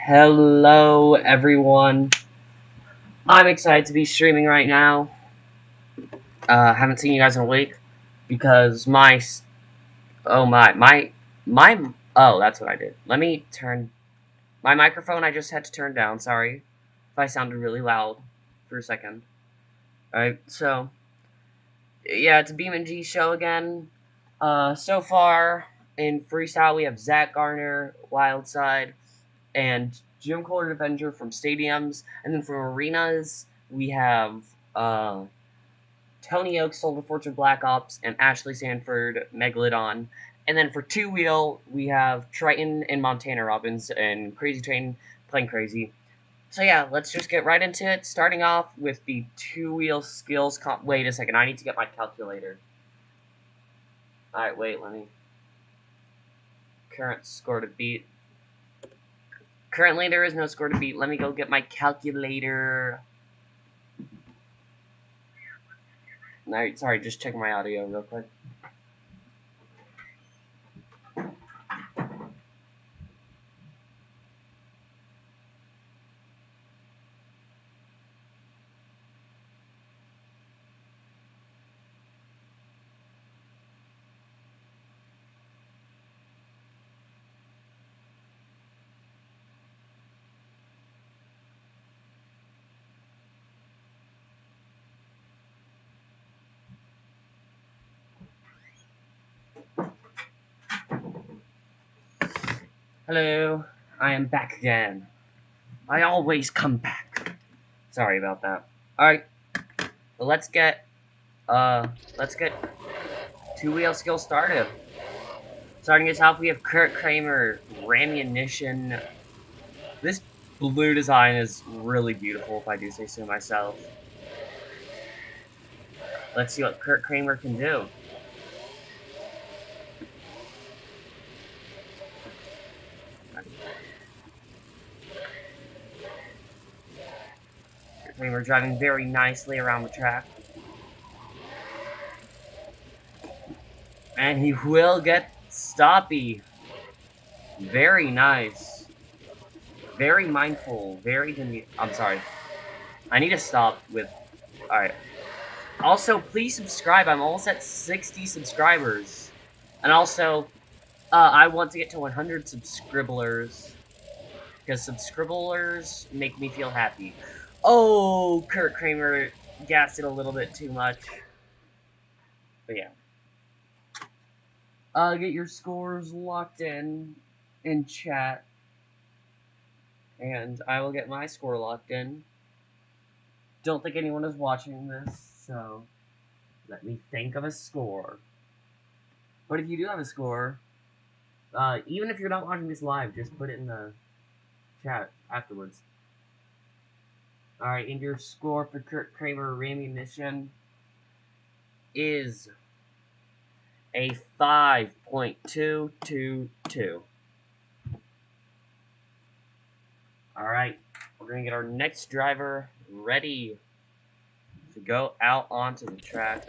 Hello, everyone. I'm excited to be streaming right now. Haven't seen you guys in a week because my oh, that's what I did. Let me turn my microphone. I just had to turn down. Sorry if I sounded really loud for a second. All right, so yeah, it's a BeamNG show again. So far in freestyle we have Zach Garner, Wildside, and Jim Coulter Avenger from stadiums, and then from arenas we have Tony Oaks, Soldier Fortune Black Ops, and Ashley Sanford Megalodon. And then for two wheel we have Triton and Montana Robbins and Crazy Train playing Crazy. So yeah, let's just get right into it. Starting off with the two wheel skills comp. Wait a second, I need to get my calculator. All right, wait, let me. Current score to beat. Currently, there is no score to beat. Let me go get my calculator. Alright, sorry, just checking my audio real quick. Hello, I am back again. I always come back. Sorry about that. Alright, well, let's get two wheel skill started. Starting us off, we have Kurt Kramer, Rammunition. This blue design is really beautiful, if I do say so myself. Let's see what Kurt Kramer can do. Kurt Kramer driving very nicely around the track. And he will get stoppy. Very nice. Very mindful. I'm sorry. I need to stop with... Alright. Also, please subscribe. I'm almost at 60 subscribers. And also, I want to get to 100 subscribblers. Because subscribblers make me feel happy. Oh, Kurt Kramer gassed it a little bit too much. But yeah. Get your scores locked in chat. And I will get my score locked in. Don't think anyone is watching this, so let me think of a score. But if you do have a score, even if you're not watching this live, just put it in the chat afterwards. Alright, and your score for Kurt Kramer Rammunition is a 5.222. Alright, we're going to get our next driver ready to go out onto the track.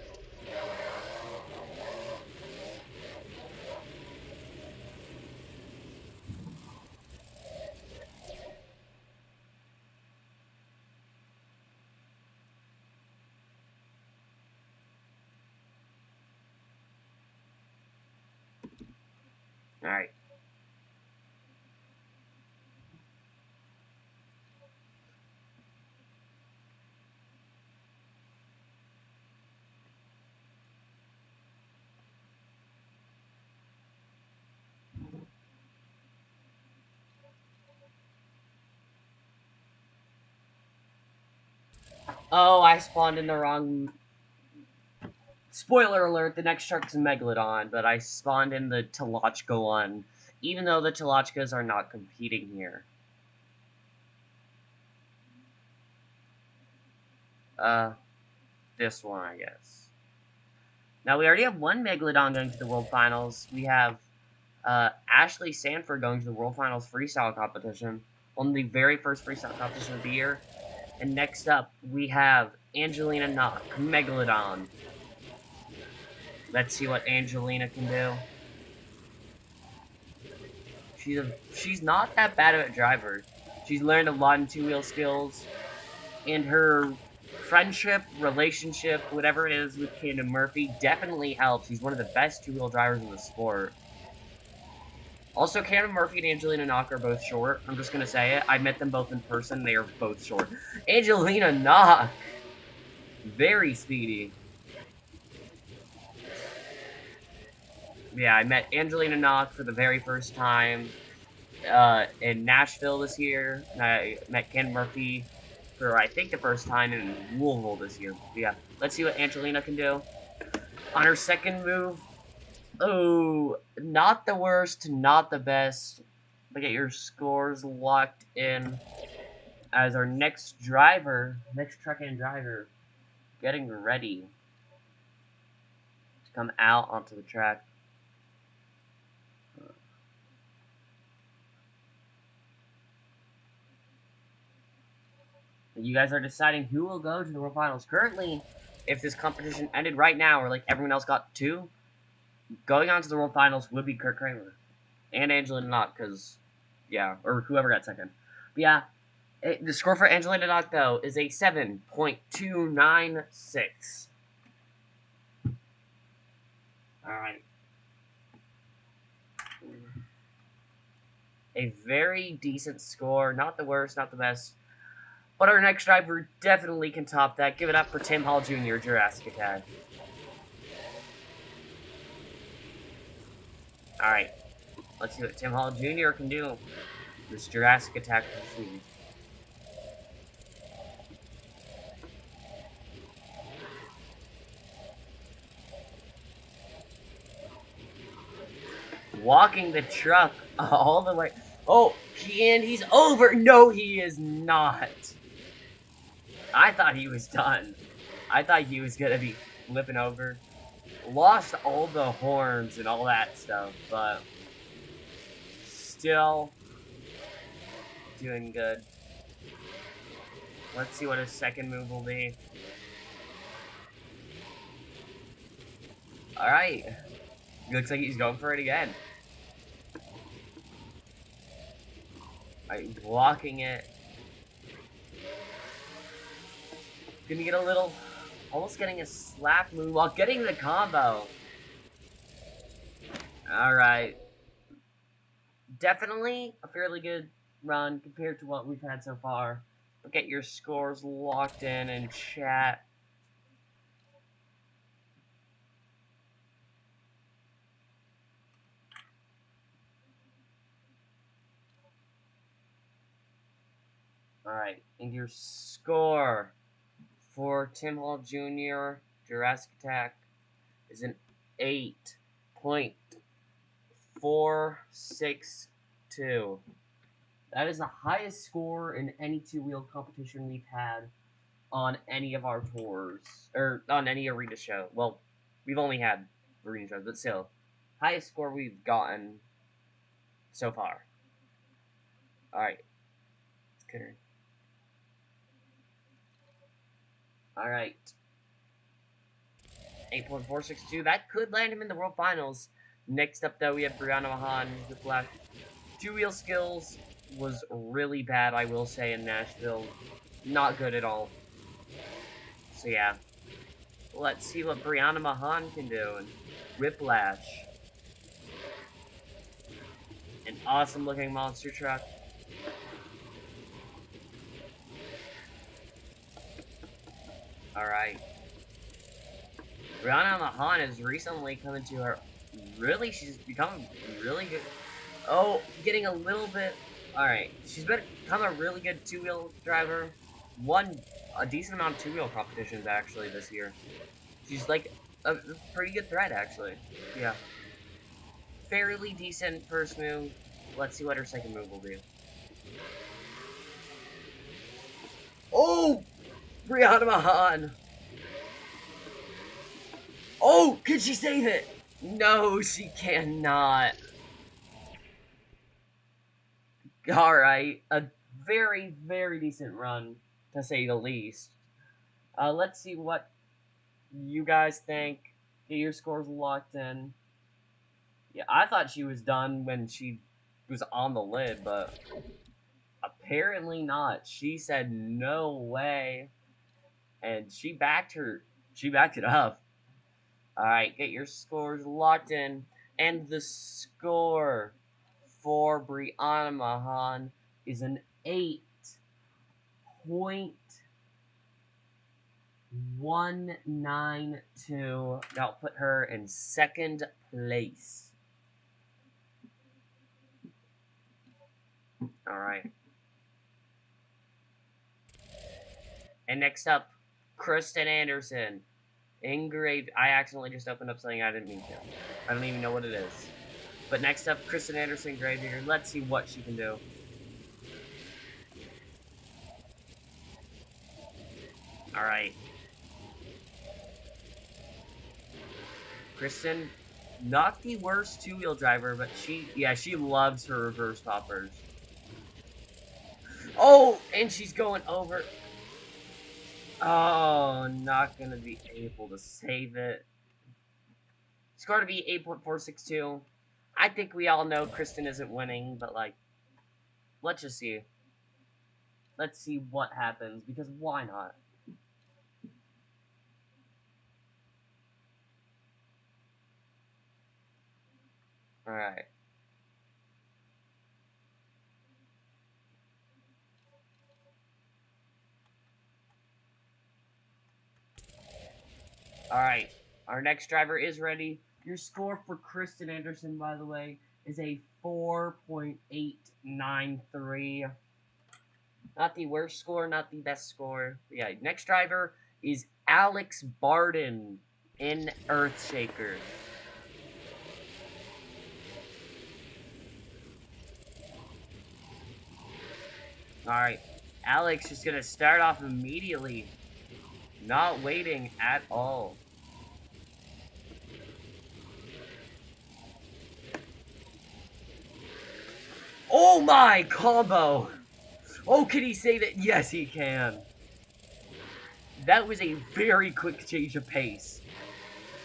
Alright. Oh, I spawned in the wrong... Spoiler alert, the next shark's a Megalodon, but I spawned in the Talochka one, even though the Talochkas are not competing here. This one, I guess. Now, we already have one Megalodon going to the World Finals. We have, Ashley Sanford going to the World Finals freestyle competition. On the very first freestyle competition of the year. And next up, we have Angelina Knock, Megalodon. Let's see what Angelina can do. She's not that bad of a driver. She's learned a lot in two-wheel skills, and her friendship, relationship, whatever it is with Cannon Murphy definitely helps. He's one of the best two-wheel drivers in the sport. Also, Cannon Murphy and Angelina Knock are both short. I'm just gonna say it. I met them both in person. They are both short. Angelina Knock! Very speedy. Yeah, I met Angelina Knock for the very first time in Nashville this year. And I met Ken Murphy for, I think, the first time in Louisville this year. But yeah, let's see what Angelina can do. On her second move, oh, not the worst, not the best. But get your scores locked in as our next driver, next truck and driver, getting ready to come out onto the track. You guys are deciding who will go to the World Finals. Currently, if this competition ended right now, or like everyone else got 2, going on to the World Finals would be Kurt Kramer and Angelina Knock, because yeah, or whoever got second. But yeah, the score for Angelina Knock though is a 7.296. All right, a very decent score, not the worst, not the best. But our next driver definitely can top that. Give it up for Tim Hall Jr., Jurassic Attack. Alright, let's see what Tim Hall Jr. can do. This Jurassic Attack machine. Walking the truck all the way. Oh, and he's over. No, he is not. I thought he was done. I thought he was going to be flipping over. Lost all the horns and all that stuff, but still doing good. Let's see what his second move will be. Alright. Looks like he's going for it again. Alright, blocking it. Gonna get a little... Almost getting a slap move while getting the combo. Alright. Definitely a fairly good run compared to what we've had so far. But get your scores locked in chat. Alright, and your score for Tim Hall Jr. Jurassic Attack is an 8.462. That is the highest score in any two-wheel competition we've had on any of our tours, or on any arena show. Well, we've only had arena shows, but still, highest score we've gotten so far. Alright. Okay. Alright. 8.462. That could land him in the World Finals. Next up, though, we have Brianna Mahan with black. Two-wheel skills was really bad, I will say, in Nashville. Not good at all. So, yeah. Let's see what Brianna Mahan can do. And Whiplash. An awesome-looking monster truck. Alright. Brianna Mahan has recently come into her... Really? She's become really good... Oh, getting a little bit... Alright. She's become a really good two-wheel driver. Won a decent amount of two-wheel competitions, actually, this year. She's, like, a pretty good threat, actually. Yeah. Fairly decent first move. Let's see what her second move will be. Oh! Brianna Mahan! Oh! Can she save it? No, she cannot. Alright. A very, very decent run, to say the least. Let's see what you guys think. Get your scores locked in. Yeah, I thought she was done when she was on the lid, but Apparently not. She said no way, and She backed it up. All right, get your scores locked in, and the score for Brianna Mahan is an 8.192. That'll put her in second place. All right. And next up, Kristen Anderson. Engraved. I accidentally just opened up something I didn't mean to. I don't even know what it is. But next up, Kristen Anderson Gravedigger. Let's see what she can do. Alright. Kristen, not the worst two-wheel driver, but she loves her reverse poppers. Oh, and she's going over. Oh, not gonna be able to save it. Score to be 8.462. I think we all know Kristen isn't winning, but like, let's just see. Let's see what happens, because why not? Alright. Alright. Our next driver is ready. Your score for Kristen Anderson, by the way, is a 4.893. Not the worst score, not the best score. Yeah, next driver is Alex Barden in Earthshaker. Alright. Alex is going to start off immediately. Not waiting at all. Oh my combo! Oh, can he say that? Yes, he can. That was a very quick change of pace.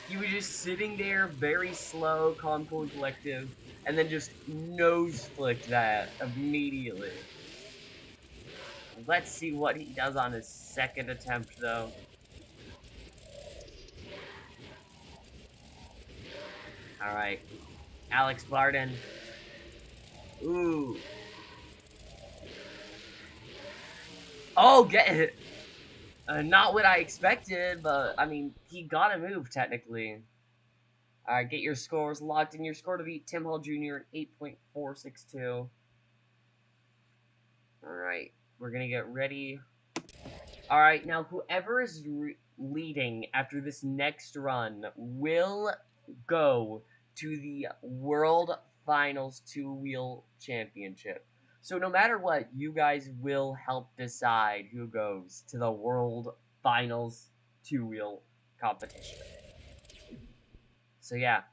He was just sitting there, very slow, calm, cool, and collective, and then just nose flicked that immediately. Let's see what he does on his second attempt, though. Alright. Alex Barden. Ooh. Oh, get it! Not what I expected, but, I mean, he got a move, technically. Alright, get your scores locked in. Your score to beat Tim Hall Jr. 8.462. Alright, we're gonna get ready. Alright, now whoever is leading after this next run will go to the World Finals Two-Wheel Championship. So no matter what, you guys will help decide who goes to the World Finals Two-Wheel competition. So yeah,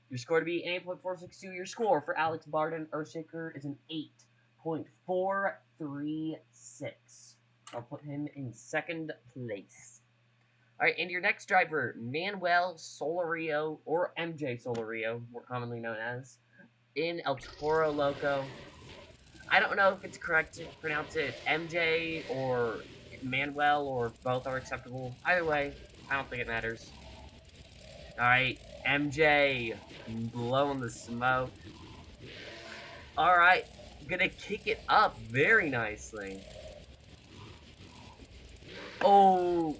your score to be 8.462. Your score for Alex Barden Earthshaker is an 8.436. I'll put him in second place. Alright, and your next driver, Manuel Solario, or MJ Solario, more commonly known as, in El Toro Loco. I don't know if it's correct to pronounce it MJ or Manuel, or both are acceptable. Either way, I don't think it matters. Alright, MJ, blowing the smoke. Alright, gonna kick it up very nicely. Oh,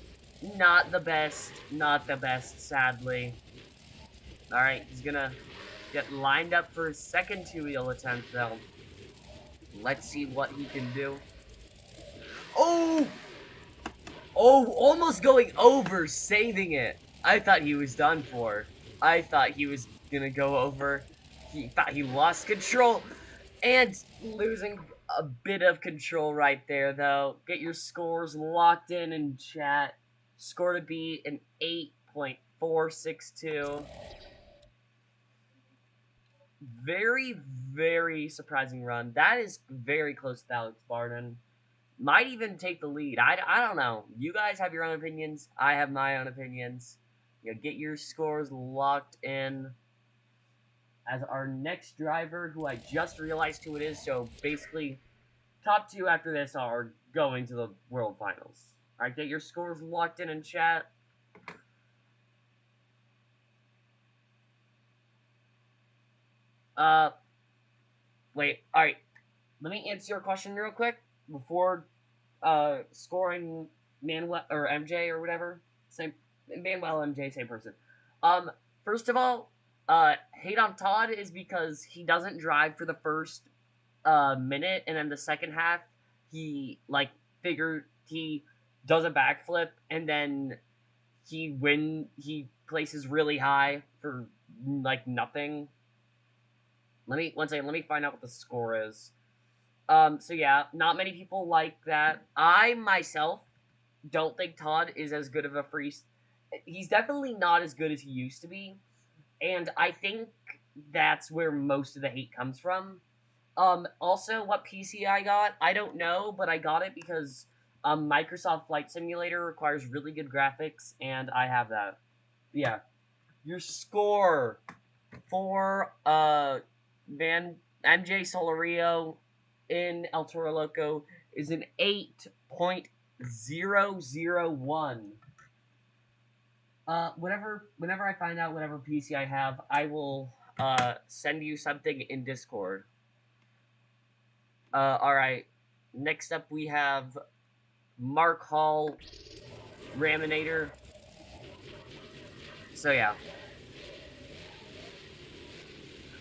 not the best, sadly. Alright, he's gonna get lined up for his second two-wheel attempt, though. Let's see what he can do. Oh! Oh, almost going over, saving it. I thought he was done for. I thought he was gonna go over. He thought he lost control. And losing a bit of control right there, though. Get your scores locked in chat. Score to be an 8.462. Very, very surprising run. That is very close to Alex Barden. Might even take the lead. I don't know. You guys have your own opinions. I have my own opinions. You know, get your scores locked in. As our next driver, who I just realized who it is, so basically top two after this are going to the World Finals. Alright, get your scores locked in chat. Uh, wait, alright. Let me answer your question real quick before scoring Manuel or MJ or whatever. Same Manuel MJ, same person. Um, First of all, hate on Todd is because he doesn't drive for the first minute, and then the second half he he does a backflip, and then he places really high for like nothing. Let me find out what the score is. So yeah, not many people like that. I myself don't think Todd is as good of a free. He's definitely not as good as he used to be, and I think that's where most of the hate comes from. Also, what PC I got, I don't know, but I got it because Microsoft Flight Simulator requires really good graphics, and I have that. Yeah, your score for Van MJ Solario in El Toro Loco is an 8.001. Whenever I find out whatever PC I have, I will send you something in Discord. All right. Next up, we have Mark Hall Raminator. So yeah,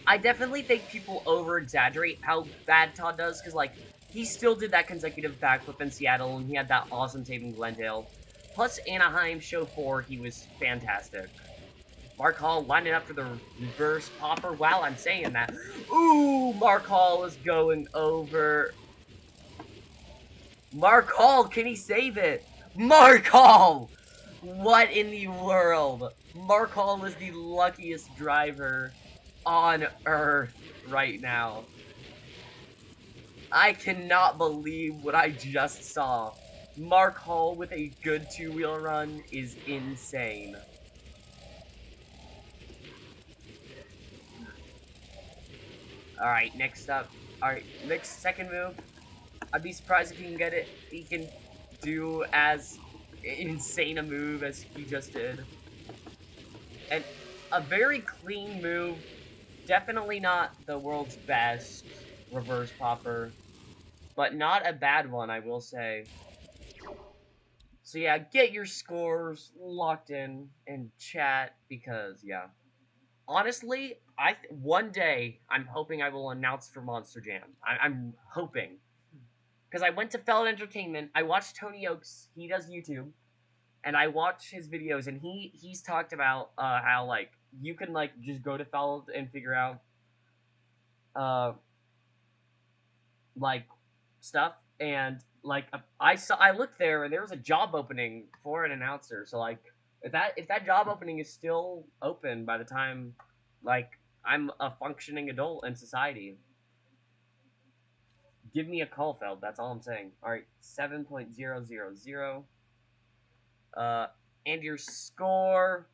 I definitely think people over exaggerate how bad Todd does because like he still did that consecutive backflip in Seattle and he had that awesome save in Glendale. Plus Anaheim Show 4, he was fantastic. Mark Hall lining up for the reverse popper. Wow, I'm saying that. Ooh, Mark Hall is going over. Mark Hall, can he save it? Mark Hall! What in the world? Mark Hall is the luckiest driver on Earth right now. I cannot believe what I just saw. Mark Hall with a good two-wheel run is insane. Alright, next up. Alright, next second move. I'd be surprised if he can get it. He can do as insane a move as he just did. And a very clean move. Definitely not the world's best reverse popper, but not a bad one, I will say. So yeah, get your scores locked in chat because yeah. Honestly, one day I'm hoping I will announce for Monster Jam. I'm hoping because I went to Feld Entertainment. I watched Tony Oaks. He does YouTube, and I watch his videos, and he's talked about how like you can like just go to Feld and figure out uh like stuff, and like I looked there and there was a job opening for an announcer. So like if that job opening is still open by the time like I'm a functioning adult in society, give me a call, Feld. That's all I'm saying. All right, 7.000. Uh, and your score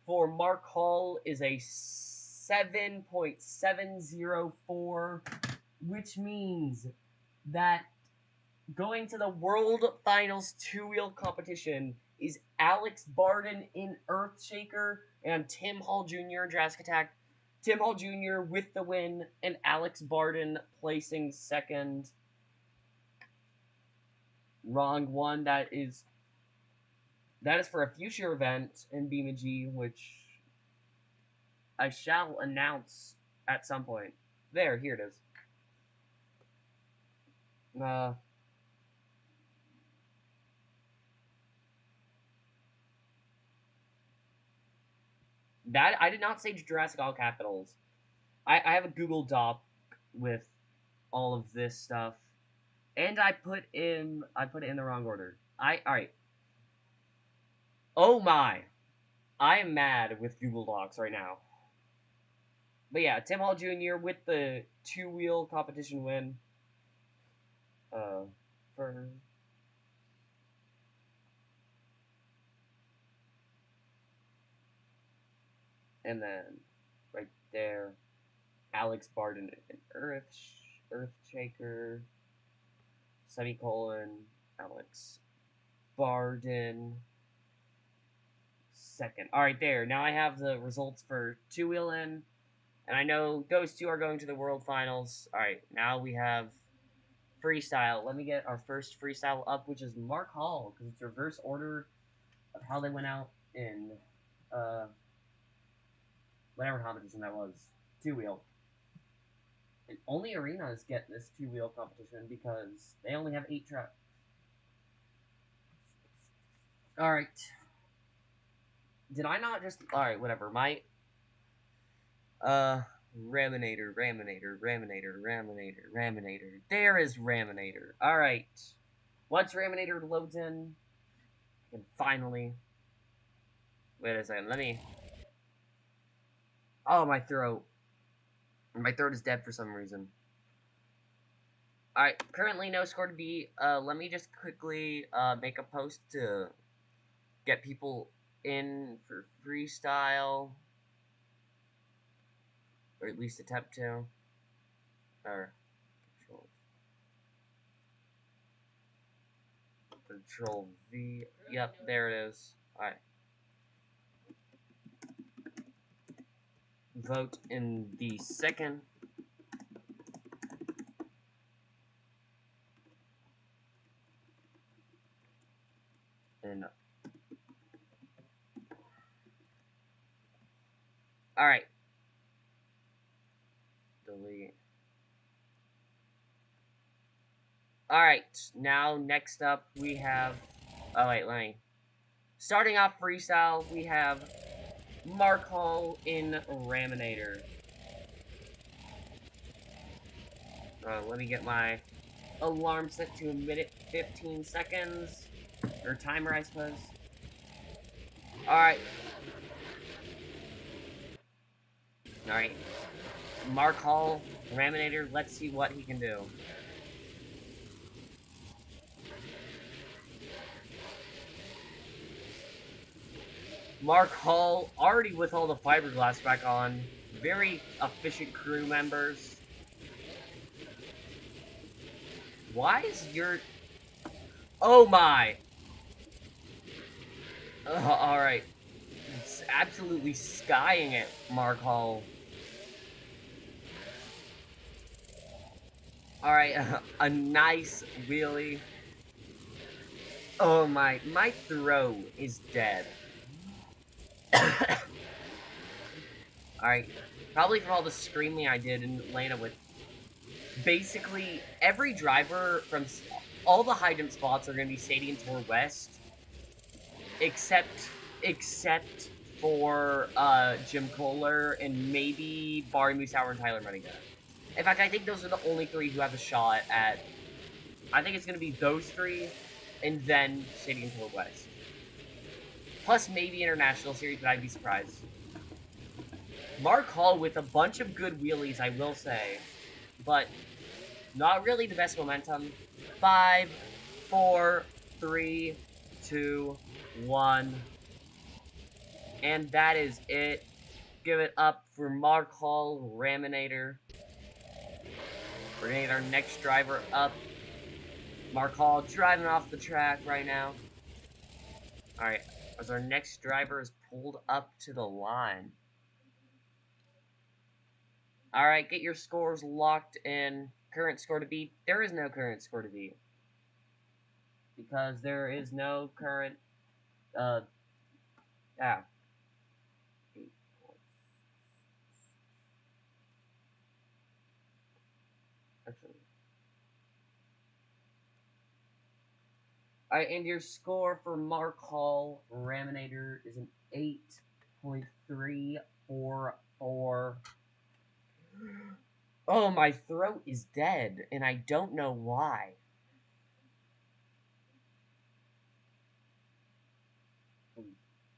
for Mark Hall is a 7.704, which means that going to the World Finals two-wheel competition is Alex Barden in Earthshaker and Tim Hall Jr. in Jurassic Attack. Tim Hall Jr. with the win and Alex Barden placing second. Wrong one. That is for a future event in BeamNG, which I shall announce at some point. Here it is. Uh, that I did not say Jurassic all capitals. I have a Google Doc with all of this stuff, and I put it in the wrong order. All right. Oh my, I am mad with Google Docs right now. But yeah, Tim Hall Jr. with the two-wheel competition win. For and then right there, Alex Barden and Earthshaker. semicolon, Alex Barden, second. Alright, there. Now I have the results for 2-wheel in, and I know those two are going to the World Finals. Alright, now we have freestyle. Let me get our first freestyle up, which is Mark Hall, because it's reverse order of how they went out in, whatever competition that was. 2-wheel. And only arenas get this 2-wheel competition because they only have 8 tracks. Alright. Did I not just... Alright, whatever. My... Raminator. There is Raminator. Alright. Once Raminator loads in, I can finally... Wait a second, let me... Oh, my throat. My throat is dead for some reason. Alright, currently no score to beat. Let me just quickly, make a post to get people in for freestyle. Or at least attempt to. Or, Control V. Yep, there it is. Alright. Vote in the second. And alright. Delete. Alright, now next up we have... Oh wait, let me... Starting off freestyle, we have Mark Hall in Raminator. Let me get my alarm set to 1 minute 15 seconds. Or timer, I suppose. Alright. Alright. Mark Hall, Raminator, let's see what he can do. Mark Hall, already with all the fiberglass back on. Very efficient crew members. Why is your... Oh my! Alright. It's absolutely skying it, Mark Hall. Alright, a nice wheelie. Oh my throat is dead. Alright, probably from all the screaming I did in Atlanta with... Basically, every driver from... All the high jump spots are going to be Stadium Tour West. Except for, Jim Kohler and maybe Barry Moosauer and Tyler Runningham. In fact, I think those are the only 3 who have a shot at... I think it's going to be those 3, and then Stadium Tour West. Plus maybe International Series, but I'd be surprised. Mark Hall with a bunch of good wheelies, I will say. But not really the best momentum. 5, 4, 3, 2, 1. And that is it. Give it up for Mark Hall, Raminator. We're gonna get our next driver up. Mark Hall driving off the track right now. Alright, as our next driver is pulled up to the line. Alright, get your scores locked in. Current score to beat. There is no current score to beat. Because there is no current, yeah. Actually. Alright, and your score for Mark Hall, Raminator, is an 8.344. Oh, my throat is dead, and I don't know why.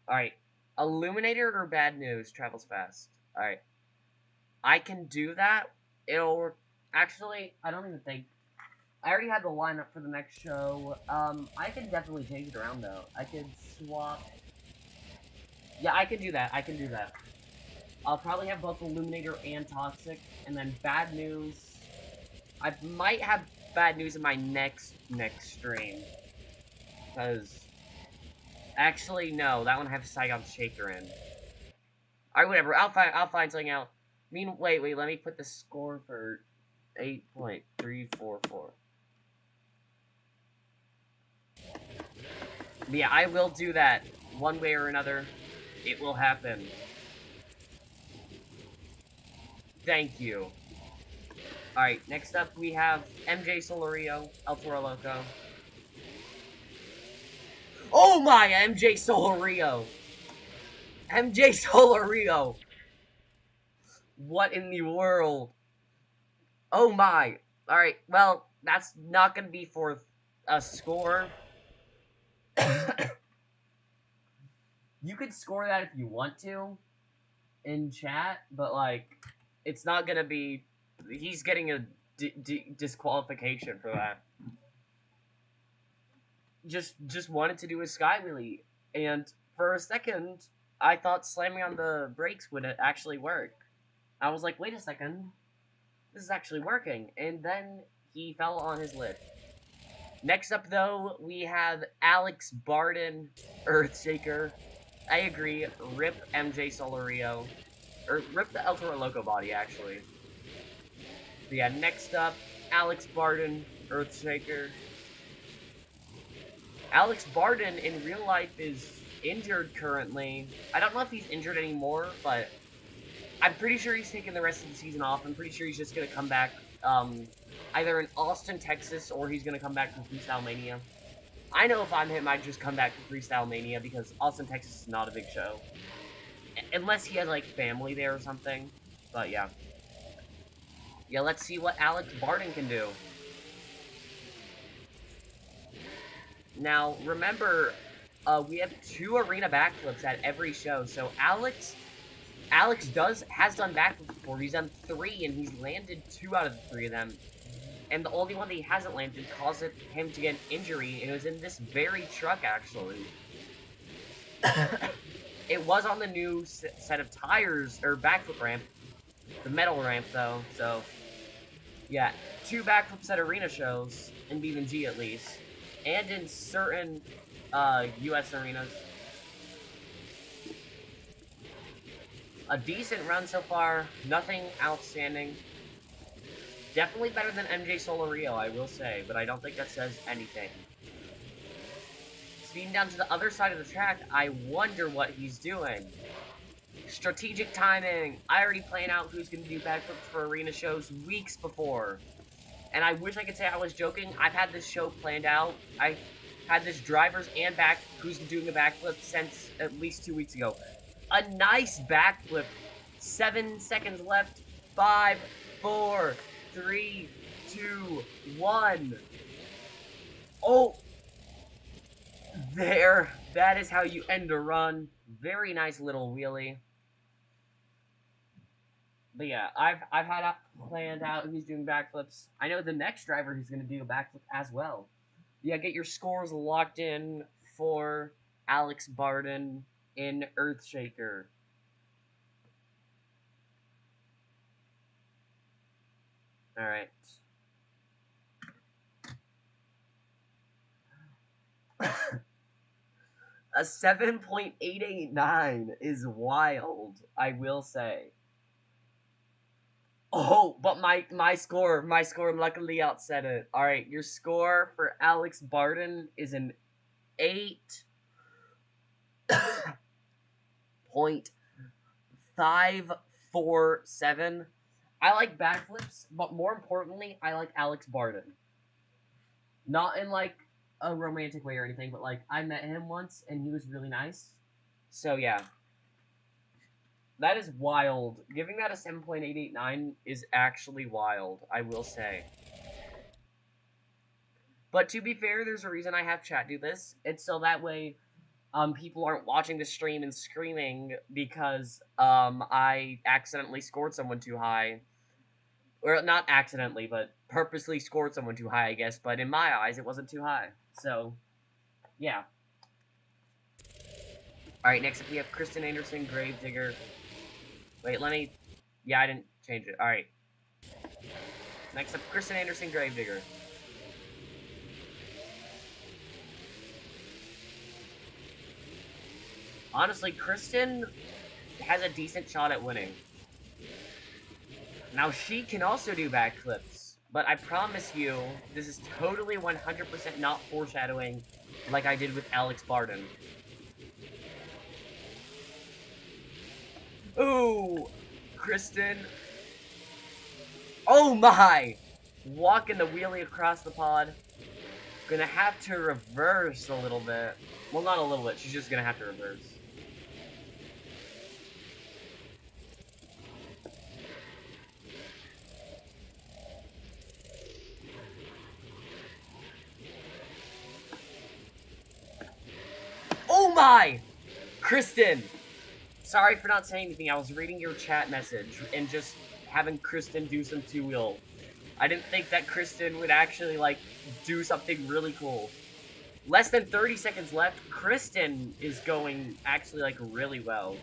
Alright, Illuminator or Bad News travels fast. Alright. I can do that. It'll work. Actually, I don't even think... I already had the lineup for the next show. I can definitely change it around, though. I could swap... Yeah, I can do that. I can do that. I'll probably have both Illuminator and Toxic, and then Bad News. I might have bad news in my next stream. Because... Actually, no. That one has Saigon Shaker in. Alright, whatever. I'll find something out. Wait. Let me put the score for 8.344. But yeah, I will do that. One way or another. It will happen. Thank you. Alright, next up we have MJ Solario, El Toro Loco. Oh my, MJ Solario! MJ Solario! What in the world? Oh my! Alright, well, that's not gonna be for a score. You could score that if you want to in chat, but like, it's not gonna be. He's getting a disqualification for that. Just wanted to do a sky wheelie, and for a second, I thought slamming on the brakes would actually work. I was like, wait a second, this is actually working, and then he fell on his lip. Next up, though, we have Alex Barden, Earthshaker. I agree. Rip MJ Solario. Or rip the El Toro Loco body, actually. But yeah, next up, Alex Barden, Earthshaker. Alex Barden, in real life, is injured currently. I don't know if he's injured anymore, but I'm pretty sure he's taking the rest of the season off. I'm pretty sure he's just going to come back either in Austin, Texas, or he's going to come back from Freestyle Mania. I know if I'm him, I'd just come back to Freestyle Mania, because Austin, Texas is not a big show. Unless he has, like, family there or something. But, yeah. Yeah, let's see what Alex Barden can do. Now, remember, we have 2 arena backflips at every show, so Alex has done backflips before. He's done 3, and he's landed 2 out of the 3 of them. And the only one that he hasn't landed caused him to get an injury, and it was in this very truck, actually. It was on the new set of tires, or backflip ramp. The metal ramp, though, so... Yeah, 2 backflips at arena shows, in BeamNG at least. And in certain, US arenas. A decent run so far, nothing outstanding. Definitely better than MJ Solario, I will say, but I don't think that says anything. Speeding down to the other side of the track, I wonder what he's doing. Strategic timing. I already planned out who's going to do backflips for arena shows weeks before. And I wish I could say I was joking. I've had this show planned out. I had this drivers and who's doing a backflip since at least 2 weeks ago. A nice backflip. 7 seconds left. 5, 4, 3, 2, 1. Oh! There. That is how you end a run. Very nice little wheelie. But yeah, I've had planned out who's doing backflips. I know the next driver who's going to do a backflip as well. Yeah, get your scores locked in for Alex Barden in Earthshaker. Alright. A 7.889 is wild, I will say. Oh, but my score luckily outset it. Alright, your score for Alex Barden is an 8.547. I like backflips, but more importantly, I like Alex Barden. Not in, like, a romantic way or anything, but, like, I met him once, and he was really nice. So, yeah. That is wild. Giving that a 7.889 is actually wild, I will say. But to be fair, there's a reason I have chat do this. It's so that way people aren't watching the stream and screaming because I accidentally scored someone too high. Or not accidentally, but purposely scored someone too high, I guess. But in my eyes, it wasn't too high. So, yeah. Alright, next up we have Kristen Anderson, Gravedigger. Wait, let me... Yeah, I didn't change it. Alright. Next up, Kristen Anderson, Gravedigger. Honestly, Kristen has a decent shot at winning. Now, she can also do backflips, but I promise you, this is totally 100% not foreshadowing like I did with Alex Barden. Ooh, Kristen. Oh my! Walking the wheelie across the pod. Gonna have to reverse a little bit. Well, not a little bit. She's just gonna have to reverse. Oh my! Kristen! Sorry for not saying anything. I was reading your chat message and just having Kristen do some two-wheel. I didn't think that Kristen would actually, like, do something really cool. Less than 30 seconds left. Kristen is going, actually, like, really well.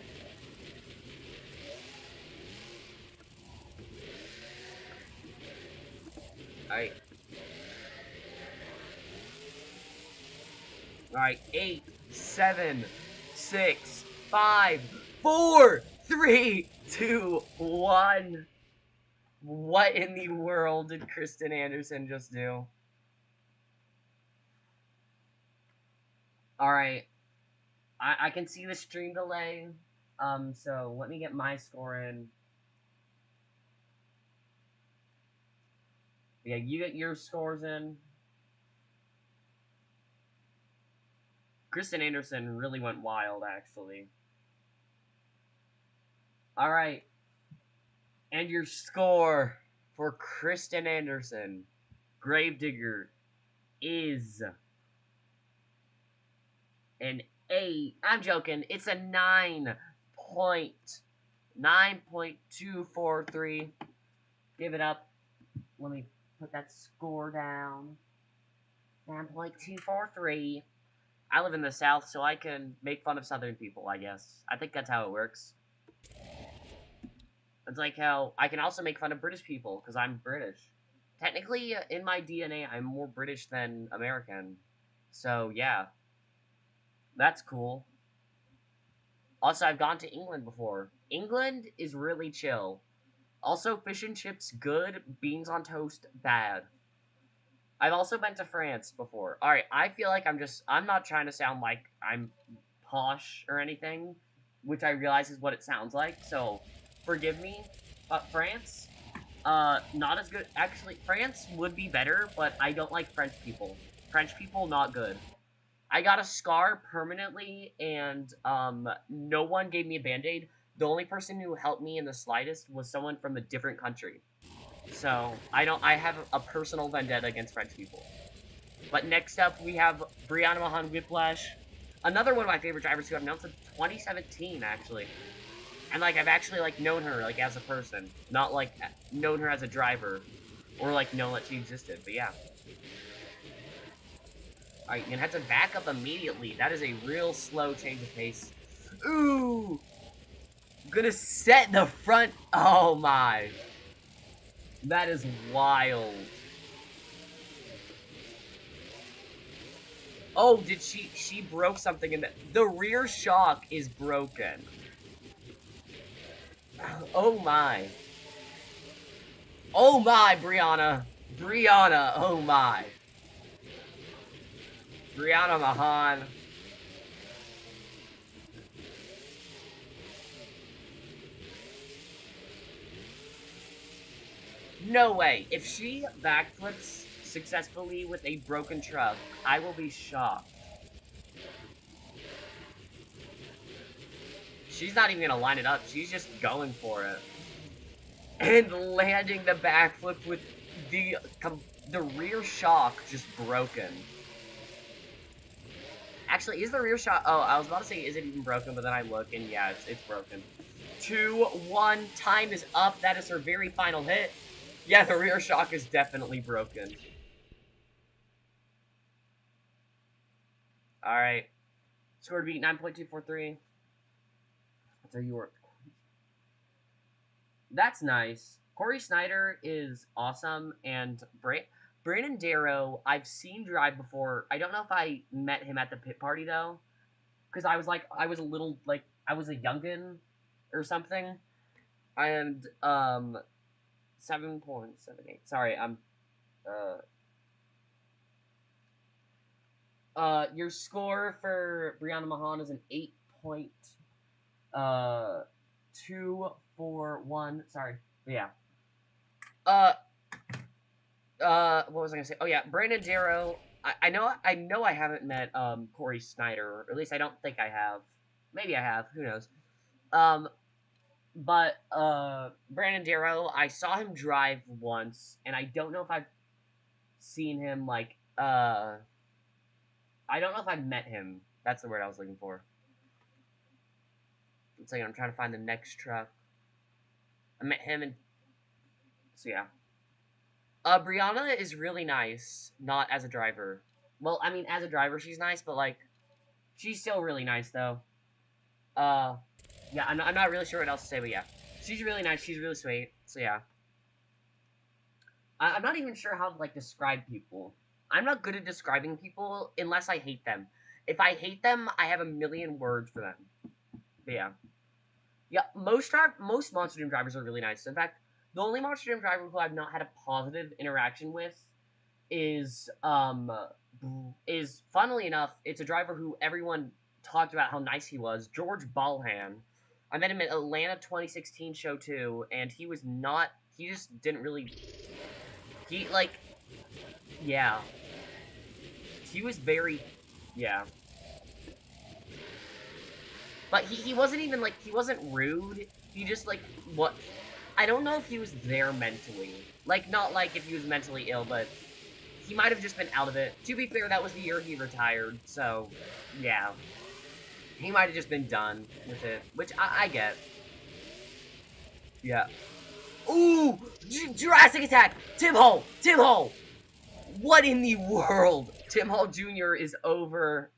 Alright. Alright, 8, 7, 6, 5, 4, 3, 2, 1. What in the world did Kristen Anderson just do? Alright. I can see the stream delay. So let me get my score in. Yeah, you get your scores in. Kristen Anderson really went wild, actually. Alright. And your score for Kristen Anderson, Gravedigger, is an 8. I'm joking. It's a 9.243. Give it up. Let me put that score down. 9.243. I live in the South, so I can make fun of Southern people, I guess. I think that's how it works. It's like how I can also make fun of British people, because I'm British. Technically, in my DNA, I'm more British than American. So, yeah. That's cool. Also, I've gone to England before. England is really chill. Also, fish and chips, good. Beans on toast, bad. I've also been to France before. Alright, I feel like I'm not trying to sound like I'm posh or anything, which I realize is what it sounds like, so forgive me. France, not as good. Actually, France would be better, but I don't like French people. French people, not good. I got a scar permanently, and no one gave me a band-aid. The only person who helped me in the slightest was someone from a different country. So I have a personal vendetta against French people. But next up we have Brianna Mahan Whiplash, another one of my favorite drivers who I've known since 2017 actually. And like I've actually like known her like as a person, not like known her as a driver, or like known that she existed. But yeah. Alright, you're gonna have to back up immediately. That is a real slow change of pace. Ooh! I'm gonna set the front. Oh my. That is wild. Oh, did she broke something in the rear shock is broken. Oh my. Oh my, Brianna. Brianna, oh my. Brianna Mahan. No way. If she backflips successfully with a broken truck, I will be shocked. She's not even gonna line it up. She's just going for it. And landing the backflip with the rear shock just broken. Actually, is the rear shock... Oh, I was about to say, is it even broken? But then I look, and yeah, it's broken. 2-1. Time is up. That is her very final hit. Yeah, the rear shock is definitely broken. Alright. Score to beat 9.243. So you were... That's nice. Corey Snyder is awesome, and Brandon Darrow, I've seen drive before. I don't know if I met him at the pit party, though. because I was like, I was a little like, I was a youngin or something, and 7.78. Sorry, I'm your score for Brianna Mahan is an 8.241. Sorry, yeah. Uh, what was I gonna say? Oh yeah, Brandon Darrow. I know I haven't met Corey Snyder, or at least I don't think I have. Maybe I have. Who knows? Um, but Brandon Darrow, I saw him drive once, and I don't know if I've seen him like I don't know if I've met him. That's the word I was looking for. It's like I'm trying to find the next truck. I met him, and so yeah. Brianna is really nice, not as a driver. Well, I mean, as a driver, she's nice, but like, she's still really nice though. Uh, yeah, I'm not really sure what else to say, but yeah, she's really nice. She's really sweet. So yeah, I'm not even sure how to like describe people. I'm not good at describing people unless I hate them. If I hate them, I have a million words for them. But yeah, yeah. Most Monster Jam drivers are really nice. In fact, the only Monster Jam driver who I've not had a positive interaction with is funnily enough, it's a driver who everyone talked about how nice he was, George Balhan. I met him at Atlanta 2016 show too, and he was not. He just didn't really. He like, yeah. He was very, yeah. But he wasn't even like he wasn't rude. He just like what. I don't know if he was there mentally. Like not like if he was mentally ill, but he might have just been out of it. To be fair, that was the year he retired, so yeah. He might have just been done with it, which I get. Yeah. Ooh! Jurassic Attack! Tim Hall! Tim Hall! What in the world? Tim Hall Jr. is over.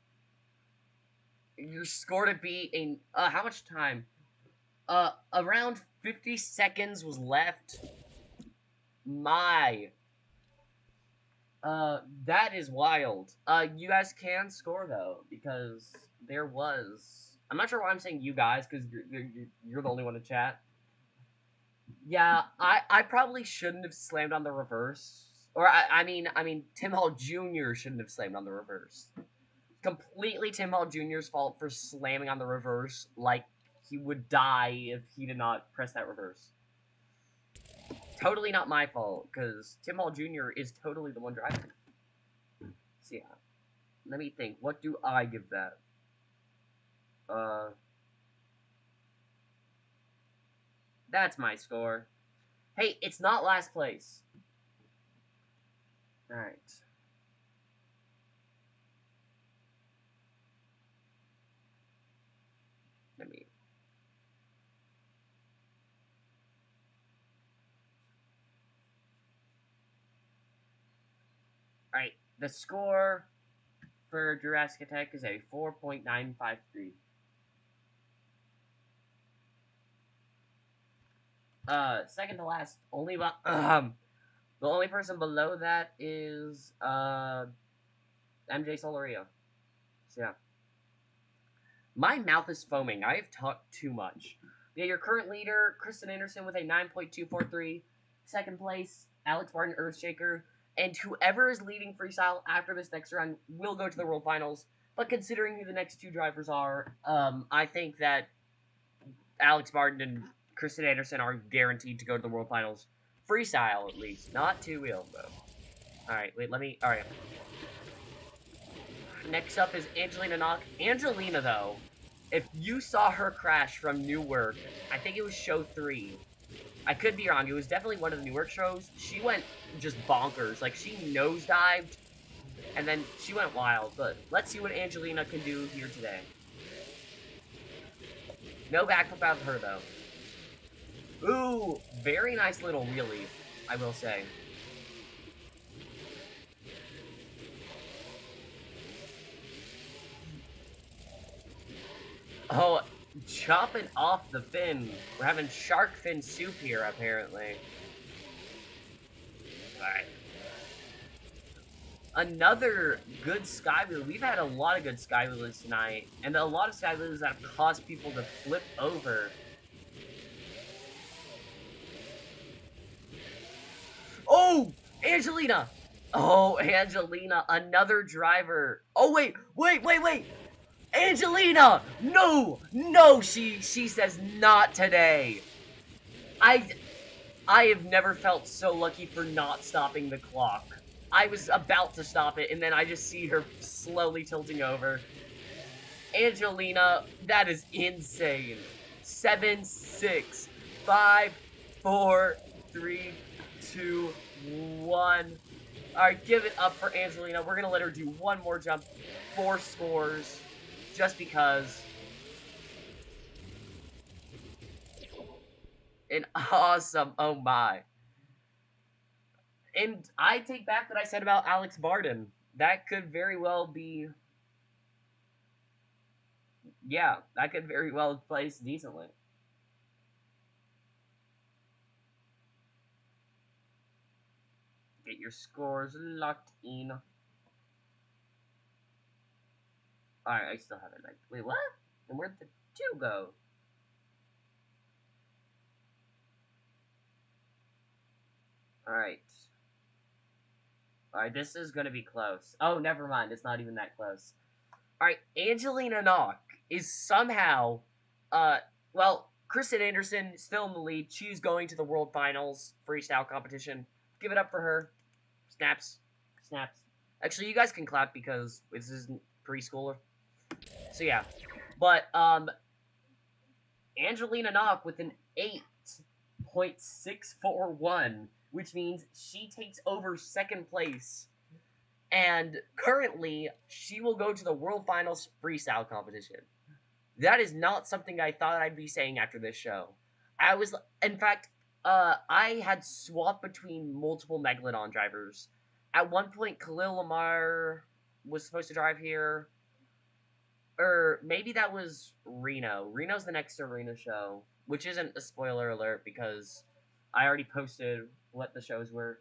Your score to beat in, how much time? Around 50 seconds was left. My. That is wild. You guys can score though, because there was. I'm not sure why I'm saying you guys, because you're the only one to chat. Yeah, I probably shouldn't have slammed on the reverse, or I mean Tim Hall Jr. shouldn't have slammed on the reverse. Completely Tim Hall Jr.'s fault for slamming on the reverse, like he would die if he did not press that reverse. Totally not my fault, because Tim Hall Jr. is totally the one driving. So yeah, let me think. What do I give that? That's my score. Hey, it's not last place. All right. Let me. All right. The score for Jurassic Attack is a 4.953. Second to last, only the only person below that is MJ Solario. So yeah. My mouth is foaming. I have talked too much. Yeah, your current leader, Kristen Anderson, with a 9.243. Second place, Alex Barton, Earthshaker. And whoever is leading freestyle after this next run will go to the World Finals. But considering who the next two drivers are, I think that Alex Barton and Kristen Anderson are guaranteed to go to the World Finals. Freestyle, at least. Not two-wheel, though. Alright, wait, let me... Alright. Next up is Angelina Knock. Angelina, though, if you saw her crash from Newark, I think it was show 3. I could be wrong. It was definitely one of the Newark shows. She went just bonkers. Like, she nosedived, and then she went wild. But let's see what Angelina can do here today. No backflip out of her, though. Ooh, very nice little wheelie, I will say. Oh, chopping off the fin. We're having shark fin soup here, apparently. Alright. Another good sky wheel. We've had a lot of good sky wheels tonight, and a lot of sky wheels that have caused people to flip over. Oh, Angelina! Oh, Angelina, another driver. Oh, wait. Angelina! No! No, she says not today. I have never felt so lucky for not stopping the clock. I was about to stop it, and then I just see her slowly tilting over. Angelina, that is insane. 7, 6, 5, 4, 3, 2, 1. Alright, give it up for Angelina. We're gonna let her do one more jump. 4 scores. Just because. An awesome, oh my. And I take back what I said about Alex Barden. That could very well be... Yeah, that could very well place decently. Get your scores locked in. Alright, I still have it. Wait, what? And where'd the 2 go? Alright. Alright, this is gonna be close. Oh, never mind. It's not even that close. Alright, Angelina Knock is somehow, well, Kristen Anderson still in the lead. She's going to the World Finals freestyle competition. Give it up for her. Snaps. Snaps. Actually, you guys can clap because this isn't preschooler. So, yeah. But, Angelina Knock with an 8.641, which means she takes over second place. And currently, she will go to the World Finals freestyle competition. That is not something I thought I'd be saying after this show. In fact, I had swapped between multiple Megalodon drivers. At one point, Khalil Lamar was supposed to drive here. Or maybe that was Reno. Reno's the next arena show, which isn't a spoiler alert because I already posted what the shows were.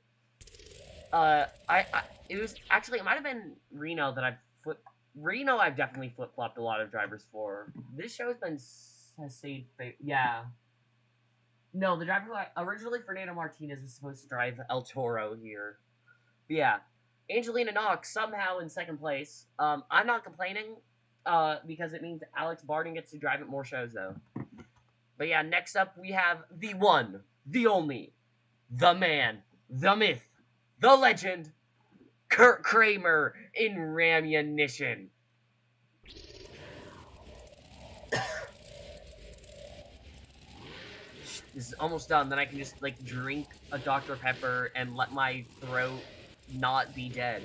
It was actually, it might have been Reno that Reno I've definitely flip-flopped a lot of drivers for. This show's been, has stayed, yeah. No, the driver who originally Fernando Martinez was supposed to drive El Toro here. But yeah. Angelina Knox somehow in second place. I'm not complaining, because it means Alex Barden gets to drive at more shows though. But yeah, next up we have the one, the only, the man, the myth, the legend, Kurt Kramer in Rammunition. This is almost done, then I can just, like, drink a Dr. Pepper and let my throat not be dead.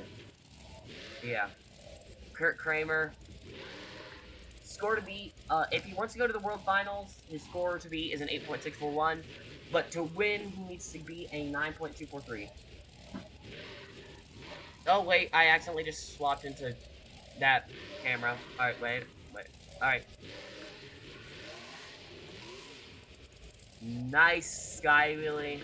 Yeah. Kurt Kramer. Score to beat, if he wants to go to the World Finals, his score to beat is an 8.641, but to win, he needs to beat a 9.243. Oh, wait, I accidentally just swapped into that camera. Alright, wait. Alright. Nice sky wheelie.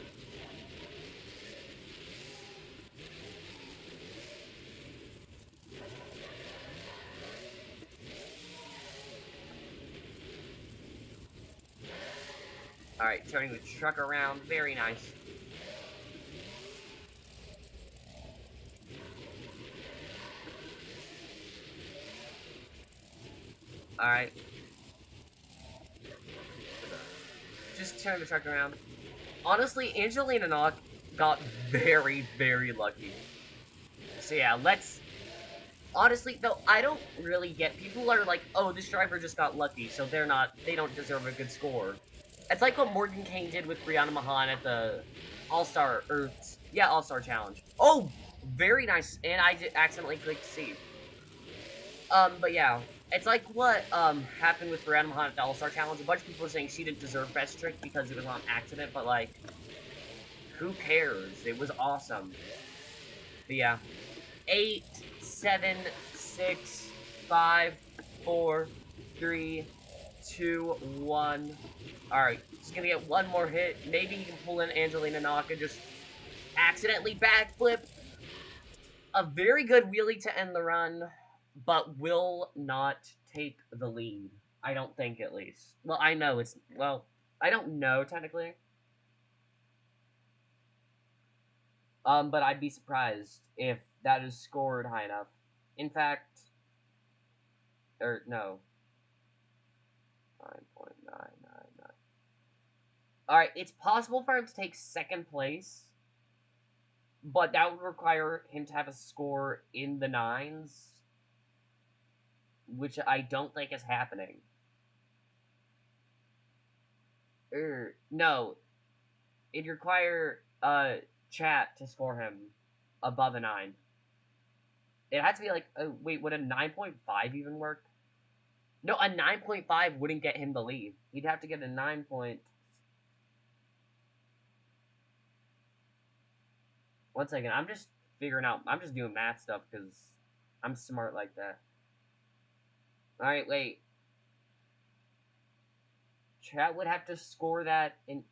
Alright, turning the truck around. Very nice. Alright. Just turn the truck around. Honestly, Angelina Knock got very, very lucky. So yeah, let's... Honestly, though, I don't really get... People are like, oh, this driver just got lucky, so they don't deserve a good score. It's like what Morgan Kane did with Brianna Mahan at the All-Star, All-Star Challenge. Oh, very nice, and I did accidentally click C. But yeah, it's like what, happened with Brianna Mahan at the All-Star Challenge. A bunch of people were saying she didn't deserve Best Trick because it was on accident, but like, who cares? It was awesome. But yeah, 8, 7, 6, 5, 4, 3, 2, 1. Alright, just gonna get one more hit. Maybe he can pull in Angelina Knock and just accidentally backflip. A very good wheelie to end the run, but will not take the lead. I don't think, at least. Well, I know it's... Well, I don't know, technically. But I'd be surprised if that is scored high enough. In fact... Or, no. 9.999. Alright, it's possible for him to take second place, but that would require him to have a score in the nines, which I don't think is happening. No. It'd require chat to score him above a 9. It had to be like, wait, would a 9.5 even work? No, a 9.5 wouldn't get him the lead. He'd have to get a 9 point. One second, I'm just figuring out. I'm just doing math stuff because I'm smart like that. Alright, wait. Chat would have to score that in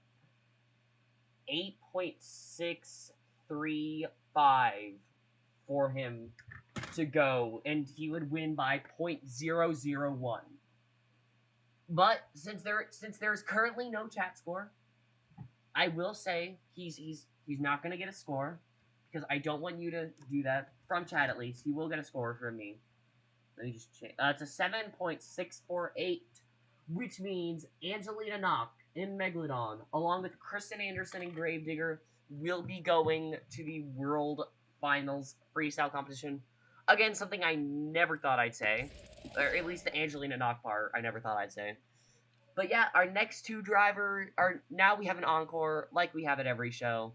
8.635 for him to go, and he would win by 0.001. But since there's currently no chat score, I will say he's not gonna get a score because I don't want you to do that from chat. At least he will get a score from me. Let me just change. It's a 7.648, which means Angelina Knock in Megalodon, along with Kristen Anderson and Gravedigger, will be going to the World Finals freestyle competition. Again, something I never thought I'd say. Or at least the Angelina Knock part, I never thought I'd say. But yeah, our next two drivers are... Now we have an encore, like we have at every show.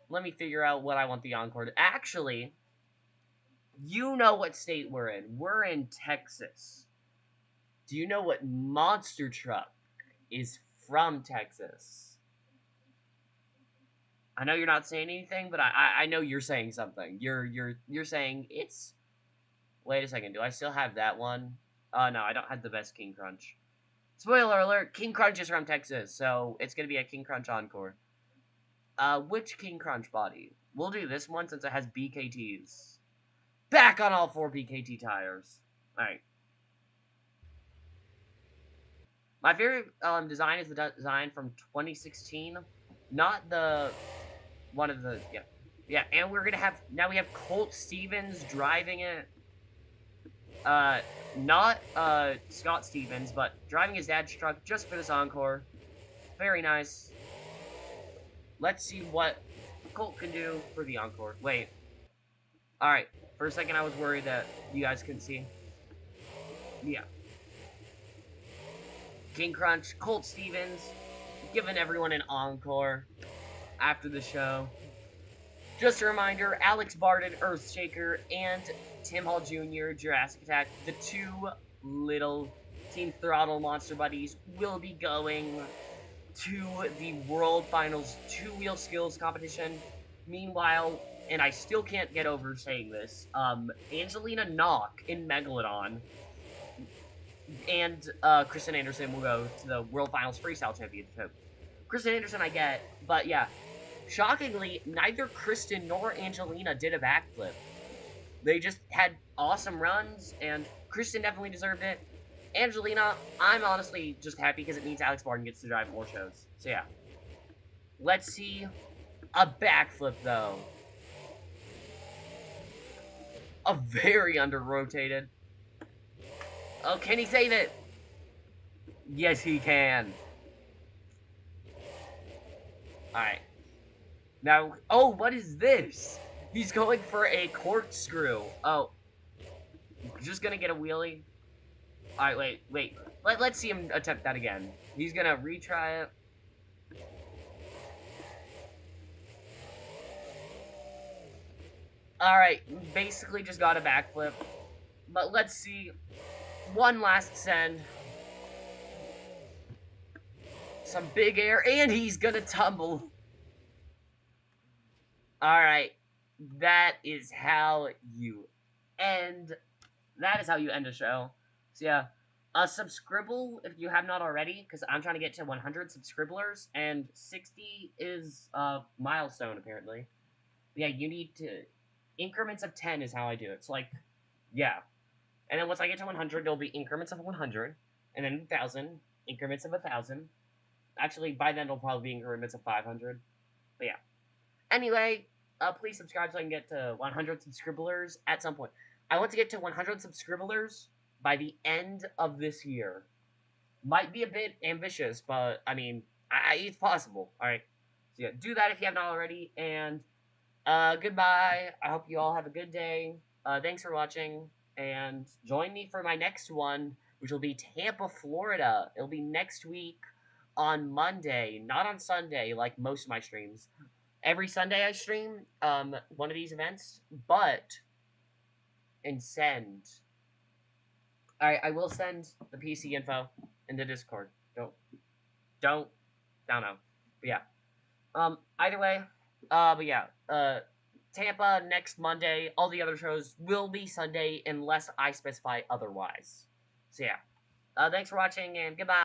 Let me figure out what I want the encore to... Actually, you know what state we're in. We're in Texas. Do you know what monster truck is from Texas? I know you're not saying anything, but I know you're saying something. You're saying it's... Wait a second, do I still have that one? No, I don't have the best King Crunch. Spoiler alert, King Crunch is from Texas, so it's gonna be a King Crunch encore. Which King Crunch body? We'll do this one since it has BKTs. Back on all 4 BKT tires. Alright. My favorite design is the design from 2016. Not the... One of the... Yeah. Yeah, and we're gonna have... Now we have Colt Stevens driving it. Not, Scott Stevens, but driving his dad's truck just for this encore. Very nice. Let's see what Colt can do for the encore. Wait. Alright. For a second, I was worried that you guys couldn't see. Yeah. King Crunch, Colt Stevens, giving everyone an encore after the show. Just a reminder, Alex Barden, Earthshaker, and Tim Hall Jr., Jurassic Attack, the 2 little Team Throttle monster buddies, will be going to the World Finals 2-wheel skills competition. Meanwhile, and I still can't get over saying this, Angelina Knock in Megalodon and Kristen Anderson will go to the World Finals Freestyle Championship. Kristen Anderson I get, but yeah. Shockingly, neither Kristen nor Angelina did a backflip. They just had awesome runs, and Kristen definitely deserved it. Angelina, I'm honestly just happy because it means Alex Barton gets to drive more shows. So yeah. Let's see a backflip, though. A very under-rotated. Oh, can he save it? Yes, he can. Alright. Now, oh, what is this? He's going for a corkscrew. Oh. Just gonna get a wheelie. Alright, wait. Let's see him attempt that again. He's gonna retry it. Alright, basically just got a backflip. But let's see. One last send. Some big air, and he's gonna tumble. Alright, that is how you end. That is how you end a show. So yeah, subscribe if you have not already, because I'm trying to get to 100 subscribers, and 60 is a milestone apparently. Yeah, you need to. increments of 10 is how I do it. So, like, yeah. And then once I get to 100, there'll be increments of 100, and then 1,000, increments of 1,000. Actually, by then, it'll probably be increments of 500. But yeah. Anyway, please subscribe so I can get to 100 subscribers at some point. I want to get to 100 subscribers by the end of this year. Might be a bit ambitious, but I mean, it's possible. All right. So yeah, do that if you have not already. And goodbye. I hope you all have a good day. Thanks for watching, and join me for my next one, which will be Tampa, Florida. It'll be next week on Monday, not on Sunday like most of my streams. Every Sunday I stream one of these events, but and send. I will send the PC info in the Discord. Don't know. But yeah. Either way, but yeah, Tampa next Monday. All the other shows will be Sunday unless I specify otherwise. So yeah. Thanks for watching and goodbye.